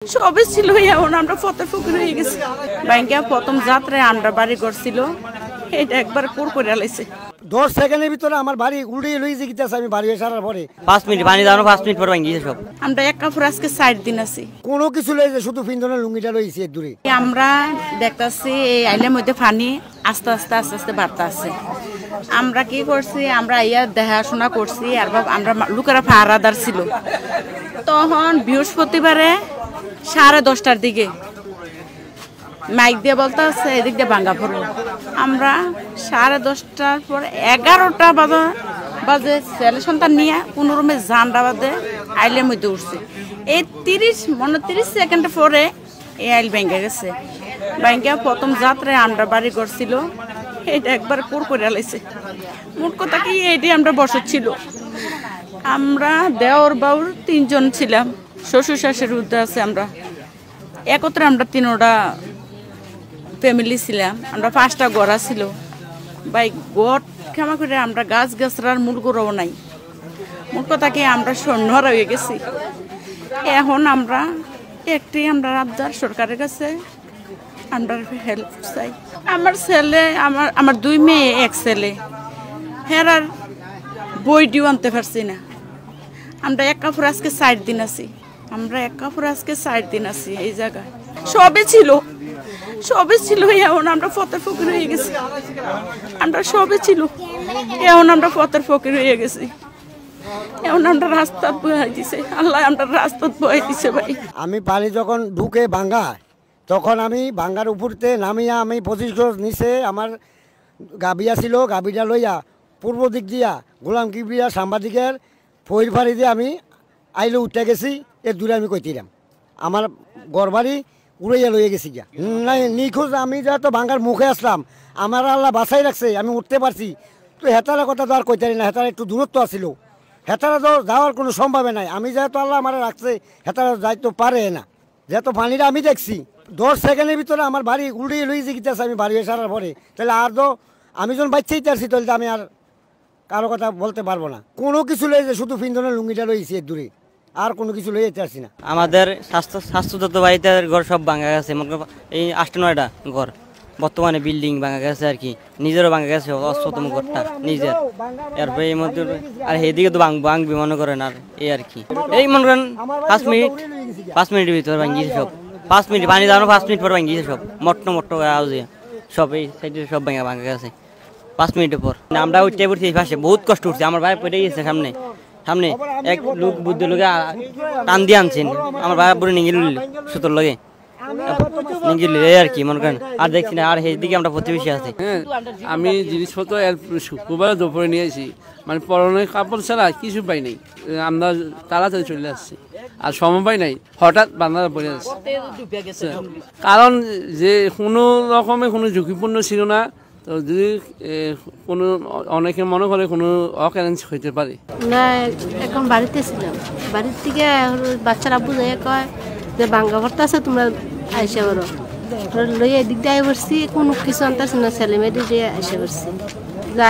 সবে ছিল এখন আমরা ফতে ফকির হয়ে গেছি। ব্যাংকে প্রথম যাত্রায় আমরা বাড়ি করছিল এটা একবার কুর করে লাইছে। 10 সেকেন্ডের ভিতরে আমার বাড়ি উল্টে লইছে গিতাছে। আমি বাড়ি আসার পরে 5 মিনিট পানি দাও, 5 মিনিট পর ভাঙিয়েছে সব। আমরা এক কাপড় আজকে 60 দিন আছি, কোনো কিছু লইছে, শুধু পিন্দনের লুঙ্গিটা লইছে দূরে। আমরা দেখতাছি এই আইলের মধ্যে পানি আস্তে আস্তে আস্তে আস্তে বাড়তে আছে। আমরা কি করছি, আমরা ইয়া দেখাশোনা করছি আর আমরা লোকেরা পাহারাদার ছিল। তখন বৃহস্পতিবারে 10:30টার দিকে মাইক দিয়ে বলতে আছে এদিক দিয়ে ভাঙ্গা পড়লো। আমরা 10:30টার পর 11টা বাজে ছেলে সন্তান নিয়ে কোনোরকমে জানডা বাদে আইলের মধ্যে উঠছে। এই 30 সেকেন্ড পরে এই আইল ভেঙে গেছে। ভেঙে প্রথম যাত্রায় আমরা বাড়ি করছিল এটা একবার কুর করে লাইছে। মোট কথা কি এইটি আমরা বসত ছিল, আমরা দেওর বাউর 3 জন ছিলাম, শ্বশুর শাশুড়ি উদ্দে আছে। আমরা একত্রে আমরা 3টা ফ্যামিলি ছিলাম। আমরা 5টা গড়া ছিল ভাই। গড় ক্ষমা করে আমরা গাছ গাছরার মূল গড়াও নাই। মোট কথা কি আমরা সৈন্যরা হয়ে গেছি। এখন আমরা আমরা আবদার সরকারের কাছে আমরা হেল্প চাই। আমার ছেলে, আমার 2 মেয়ে 1 ছেলে, হেরার বই ডিউ আনতে পারছি না। আমরা এক কাপড় আজকে 60 দিন আছি। এই জায়গায় সবে ছিল এখন আমরা ফতের ফকির হয়ে গেছি। এখন আমরা রাস্তা বহাই দিছে, আল্লাহ আমরা রাস্তা বহাই দিছে ভাই। আমি পানি যখন ঢুকে ভাঙ্গা, তখন আমি ভাঙ্গার উপরতে নামিয়া আমি 25 গজ নিচে আমার গাবিয়া ছিল, গাবিটা লইয়া পূর্ব দিক দিয়া গোলাম কিবরিয়া সাংবাদিকের ফইর ফাড়ি দিয়ে আমি আইলে উঠতে গেছি। এর দূরে আমি কইতিলাম আমার গড়বাড়ি উড়াইয়া লইয়া গেছি গিয়া। নাই নিখোঁজ, আমি যেহেতু ভাঙ্গার মুখে আসলাম, আমার আল্লাহ বাঁচাই রাখছে, আমি উঠতে পারছি। তো হেতারা কথা তো আর কইতারি না, হেতারা একটু দূরত্ব আসিল, হেতারা তো যাওয়ার কোনো সম্ভাবনা নাই। আমি যেহেতু আল্লাহ আমার রাখছে, হেতারা যাইতে পারে না। যেহেতু পানিটা আমি দেখছি 10 সেকেন্ডের ভিতরে আমার বাড়ি উল্টে লইছে গিতাছে। আমি বাড়ি আসার পরে তাহলে আর তো আমি যখন বাচ্চাই চাচ্ছি, তাহলে আমি আর কারো কথা বলতে পারবো না। কোনো কিছু লইছে, শুধু পিন্দনের লুঙ্গিটা লইছে দূরে, আর কোনো কিছু লইতে চাচ্ছি না। আমাদের স্বাস্থ্যগত বাড়িতে ঘর সব ভাঙা গেছে, এই 8-9টা ঘর বর্তমানে বিল্ডিং ভাঙা গেছে আর কি। নিজেরও ভাঙা গেছে 100তম ঘরটা নিজের। এরপরে এই মধ্যে আর এইদিকে তো ভাঙবি মনে করেন। আর এই আর কি, এই মনে করেন 5 মিনিটের ভিতরে ভাঙিয়েছে সব। 5 মিনিট পানি দাও, 5 মিনিট পর ভাঙিয়েছে সব। মোট্ট আওয়াজে সব এই সাইডে সব ভাঙা গেছে 5 মিনিটের পর। আমরা উঠতে পড়ছি এই পাশে, বহুত কষ্ট উঠছে। আমার ভাই পড়ে গেছে সামনে এক লোক বুদ্ধ লোকে টান দিয়ে আনছেন। আমার ভাই পুরো নিঙ্গিল সুতোর লগে নিঙ্গিল আর কি মনে করেন। আর দেখছি না, আর এইদিকে আমরা প্রতিবেশী আছি। আমি জিনিসপত্র শুক্রবার দুপুরে নিয়ে আসি, মানে পরনের কাপড় ছাড়া কিছু পাই নাই। আমরা তাড়াতাড়ি চলে আসছি, আর সময় পাই নাই। হঠাৎ বান্ধারা পড়ে যাচ্ছে, কারণ যে কোনো রকমে কোনো ঝুঁকিপূর্ণ ছিল না। তো যদি কোনো অনেকে মনে করে কোনো অকারেন্স হইতে পারে না। এখন বাড়িতে ছিলাম, বাড়ির থেকে বাচ্চারা বুঝে কয় যে ভাঙ্গা ভর্তা আছে, তোমরা আইসা করো। লইয়া এদিক দিয়ে পড়ছি, কোনো কিছু আনতেছে না, ছেলে মেয়েদের দিয়ে আইসা পড়ছি। যা